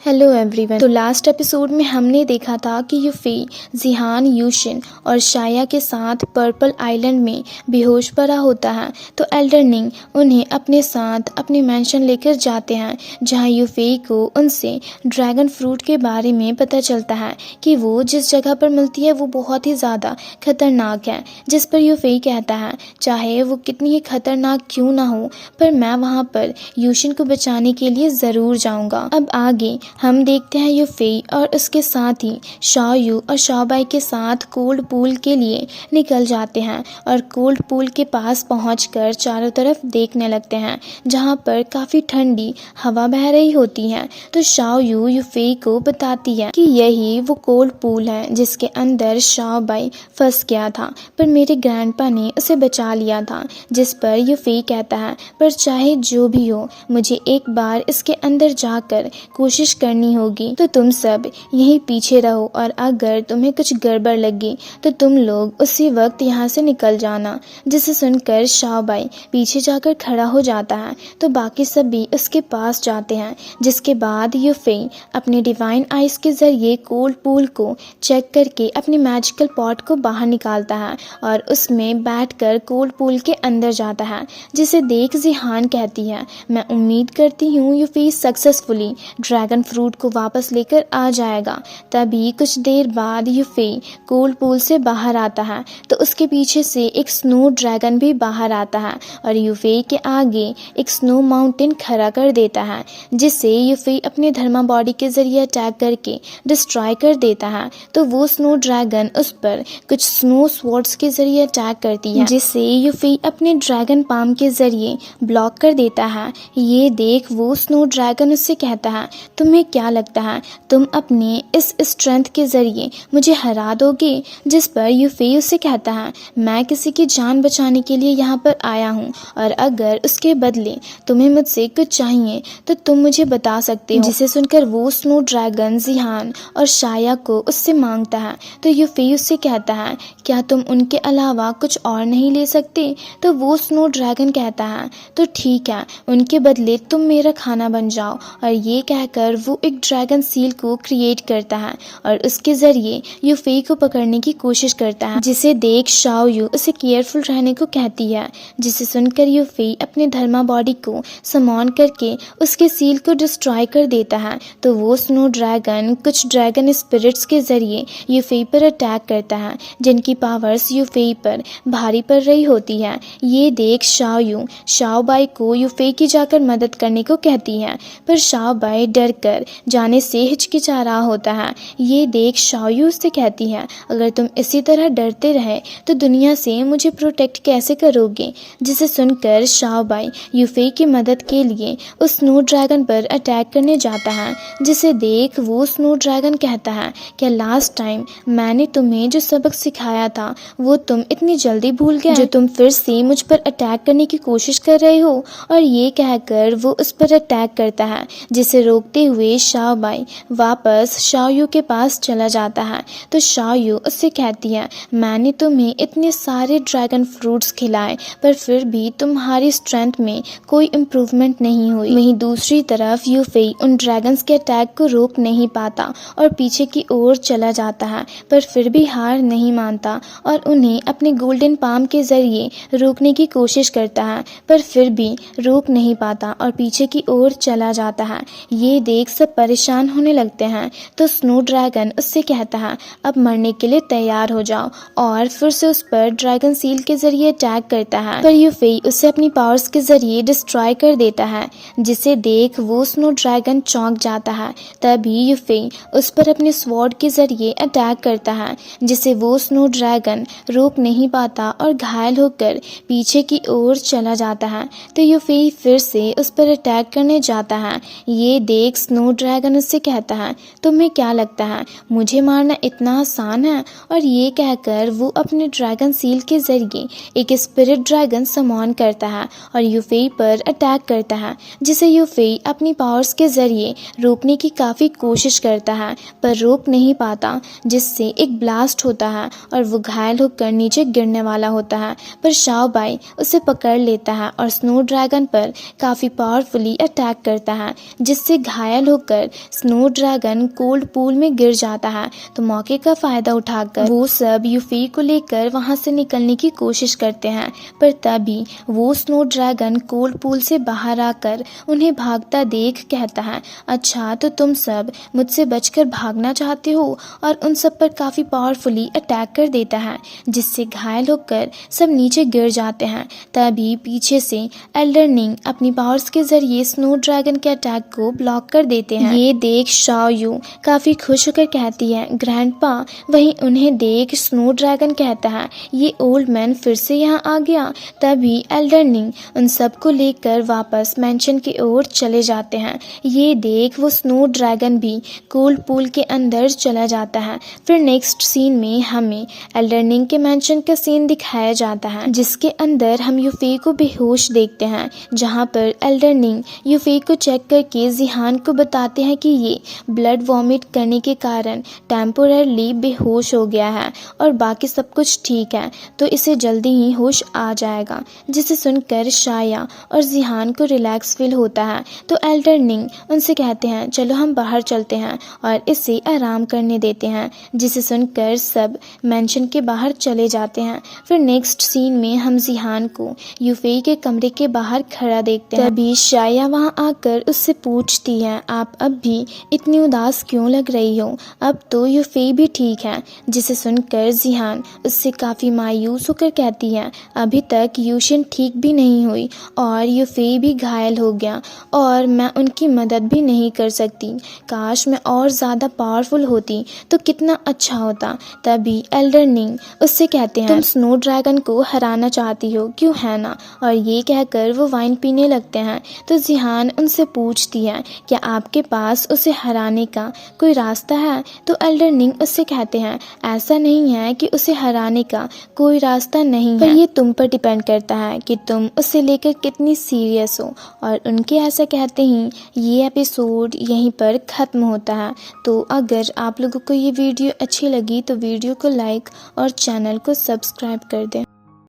Hello everyone. तो last episode में हमने देखा था कि यूफी, जिहान, यूशिन और शाया के साथ पर्पल आइलैंड में बेहोश पड़ा होता है। तो एल्डरनिंग उन्हें अपने साथ अपने मैंशन लेकर जाते हैं, जहां यूफी को उनसे ड्रैगन फ्रूट के बारे में पता चलता है कि वो जिस जगह पर मिलती है वो बहुत ही ज़्यादा खतरनाक है। जिस पर यूफी कहता है चाहे वो कितनी ही खतरनाक क्यों ना हो, पर मैं वहाँ पर यूशिन को बचाने के लिए ज़रूर जाऊँगा। अब आगे हम देखते हैं यूफी और उसके साथ ही शाओयू और शाओबाई के साथ कोल्ड पूल के लिए निकल जाते हैं और कोल्ड पूल के पास पहुंचकर चारों तरफ देखने लगते हैं, जहां पर काफ़ी ठंडी हवा बह रही होती है। तो शाओयू यूफी को बताती है कि यही वो कोल्ड पूल है जिसके अंदर शाओबाई फंस गया था, पर मेरे ग्रैंडपा ने उसे बचा लिया था। जिस पर यूफी कहता है पर चाहे जो भी हो, मुझे एक बार इसके अंदर जाकर कोशिश करनी होगी। तो तुम सब यहीं पीछे रहो और अगर तुम्हें कुछ गड़बड़ लगी तो तुम लोग उसी वक्त यहाँ से निकल जाना। जिसे सुनकर शाओबाई पीछे जाकर खड़ा हो जाता है। तो बाकी सब भी उसके पास जाते हैं, जिसके बाद यूफी अपने डिवाइन आइस के जरिए कोल्ड पूल को चेक करके अपने मैजिकल पॉट को बाहर निकालता है और उसमें बैठकर कोल्ड पूल के अंदर जाता है। जिसे देख जिहान कहती है मैं उम्मीद करती हूँ यूफी सक्सेसफुली ड्रैगन फ्रूट को वापस लेकर आ जाएगा। तभी कुछ देर बाद यूफी कोल्ड पूल से बाहर आता है, तो उसके पीछे से एक स्नो ड्रैगन भी बाहर आता है और यूफी के आगे एक स्नो माउंटेन खड़ा कर देता है, जिसे यूफी अपने धर्मा बॉडी के जरिए अटैक करके डिस्ट्रॉय कर देता है। तो वो स्नो ड्रैगन उस पर कुछ स्नो स्वॉर्ड्स के जरिए अटैक करती है, जिसे यूफी अपने ड्रैगन पाम के जरिए ब्लॉक कर देता है। ये देख वो स्नो ड्रैगन उससे कहता है तुम्हें क्या लगता है तुम अपने इस स्ट्रेंथ के जरिए मुझे हरा दोगे? जिस पर यूफी उससे कहता है मैं किसी की जान बचाने के लिए यहाँ पर आया हूँ और अगर उसके बदले तुम्हें मुझसे कुछ चाहिए तो तुम मुझे बता सकते हो। जिसे सुनकर वो स्नो ड्रैगन जिहान और शाया को उससे मांगता है। तो यूफी उससे कहता है क्या तुम उनके अलावा कुछ और नहीं ले सकते? तो वो स्नो ड्रैगन कहता है तो ठीक है, उनके बदले तुम मेरा खाना बन जाओ। और ये कहकर वो एक ड्रैगन सील को क्रिएट करता है और उसके जरिए यूफी को पकड़ने की कोशिश करता है। जिसे देख शाओयू उसे केयरफुल रहने को कहती है। जिसे सुनकर यूफी अपने धर्मा बॉडी को समॉन करके उसके सील को डिस्ट्रॉय कर देता है। तो वो स्नो ड्रैगन कुछ ड्रैगन स्पिरिट्स के जरिए यूफी पर अटैक करता है, जिनकी पावर्स यूफी पर भारी पड़ रही होती है। ये देख शाओयू शाओबाई को यूफी की जाकर मदद करने को कहती है, पर शाओबाई डर कर जाने से हिचकिचा रहा होता है। ये देख शाओयू उससे कहती है अगर तुम इसी तरह डरते रहे तो दुनिया से मुझे प्रोटेक्ट कैसे करोगे? जिसे सुनकर शाओबाई यूफी की मदद के लिए उस स्नो ड्रैगन पर अटैक करने जाता है। जिसे देख वो स्नो ड्रैगन कहता है क्या लास्ट टाइम मैंने तुम्हें जो सबक सिखाया था वो तुम इतनी जल्दी भूल गए जो तुम फिर से मुझ पर अटैक करने की कोशिश कर रहे हो? और ये कहकर वो उस पर अटैक करता है, जिसे रोकते हुए शाओबाई वापस शाओयू के पास चला जाता है। तो शाओयू उससे कहती है मैंने तुम्हें इतने सारे ड्रैगन फ्रूट्स खिलाए पर फिर भी तुम्हारी स्ट्रेंथ में कोई इम्प्रूवमेंट नहीं हुई। वहीं दूसरी तरफ यूफी उन ड्रैगन्स के अटैक को रोक नहीं पाता और पीछे की ओर चला जाता है, पर फिर भी हार नहीं मानता और उन्हें अपने गोल्डन पाम के जरिए रोकने की कोशिश करता है, पर फिर भी रोक नहीं पाता और पीछे की ओर चला जाता है। ये देख सब परेशान होने लगते हैं। तो स्नो ड्रैगन उससे कहता है अब मरने के लिए तैयार हो जाओ और फिर से उस पर ड्रैगन सील के जरिए अटैक करता है, पर यूफी उसे अपनी पावर्स के जरिए डिस्ट्रॉय कर देता है। जिसे देख वो स्नो ड्रैगन चौंक जाता है। तभी यूफी उस पर अपने स्वॉर्ड के जरिए अटैक करता है, जिसे वो स्नो ड्रैगन रोक नहीं पाता और घायल होकर पीछे की ओर चला जाता है। तो यूफी फिर से उस पर अटैक करने जाता है। ये देख स्नो ड्रैगन उससे कहता है तुम्हें क्या लगता है मुझे मारना इतना आसान है? और ये कहकर वो अपने ड्रैगन सील के जरिए एक स्पिरिट ड्रैगन समॉन करता है और यूफी पर अटैक करता है, जिसे यूफी अपनी पावर्स के जरिए रोकने की काफ़ी कोशिश करता है पर रोक नहीं पाता, जिससे एक ब्लास्ट होता है और वो घायल होकर नीचे गिरने वाला होता है। पर शाओबाई उसे पकड़ लेता है और स्नो ड्रैगन पर काफ़ी पावरफुली अटैक करता है, जिससे घायल होकर स्नो ड्रैगन कोल्ड पूल में गिर जाता है। तो मौके का फायदा उठाकर वो सब यूफी को लेकर वहां से निकलने की कोशिश करते हैं, पर तभी वो स्नो ड्रैगन कोल्ड पूल से बाहर आकर उन्हें भागता देख कहता है, अच्छा तो तुम सब मुझसे बचकर भागना चाहते हो, और उन सब पर काफी पावरफुली अटैक कर देता है, जिससे घायल होकर सब नीचे गिर जाते हैं। तभी पीछे से एल्डर निंग अपनी पावर्स के जरिए स्नो ड्रैगन के अटैक को ब्लॉक कर देते हैं। ये देख शाओ यू काफी खुश होकर कहती है, ग्रैंडपा। वहीं उन्हें देख स्नो ड्रैगन कहता है, ये ओल्ड मैन फिर से यहाँ आ गया। तभी एल्डर निंग उन सबको लेकर वापस मैंशन की ओर चले जाते हैं। ये देख वो स्नो ड्रैगन भी कोल्ड पूल के अंदर चला जाता है। फिर नेक्स्ट सीन में हमें एल्डर निंग के मैंशन का सीन दिखाया जाता है, जिसके अंदर हम यूफी को बेहोश देखते हैं, जहां पर एल्डर निंग यूफी को चेक करके जिहान को बताते हैं कि ये ब्लड वॉमिट करने के कारण टेम्पोररली बेहोश हो गया है और बाकी सब कुछ ठीक है, तो इसे जल्दी ही होश आ जाएगा। जिसे सुनकर शाया और जिहान को रिलैक्स फील होता है। तो एल्डर निंग उनसे कहते हैं, चलो हम बाहर चलते हैं और इसे आराम करने देते हैं, जिसे सुनकर सब मेंशन के बाहर चले जाते हैं। फिर नेक्स्ट सीन में हम जिहान को यूफी के कमरे के बाहर खड़ा देखते हैं। तभी शाया वहां आकर उससे पूछती है, आप अब भी इतनी उदास क्यों लग रही हो, अब तो यूफी भी ठीक है। जिसे सुनकर जिहान उससे काफी मायूस होकर कहती है, अभी तक यूशिन ठीक भी नहीं हुई और यूफी भी घायल हो गया और मैं उनकी मदद भी नहीं कर सकती। काश मैं और ज्यादा पावरफुल होती तो कितना अच्छा होता। तभी एल्डर निंग उससे कहते हैं, तुम स्नो ड्रैगन को हराना चाहती हो, क्यों है ना। और ये कहकर वो वाइन पीने लगते हैं। तो जिहान उनसे पूछती है, क्या आपके पास उसे हराने का कोई रास्ता है। तो एल्डर निंग उससे कहते हैं, ऐसा नहीं है कि उसे हराने का कोई रास्ता नहीं है, पर ये तुम पर डिपेंड करता है कि तुम उसे लेकर कितनी सीरियस हो। और उनके ऐसा कहते ही ये एपिसोड यहीं पर ख़त्म होता है। तो अगर आप लोगों को ये वीडियो अच्छी लगी तो वीडियो को लाइक और चैनल को सब्सक्राइब कर दें।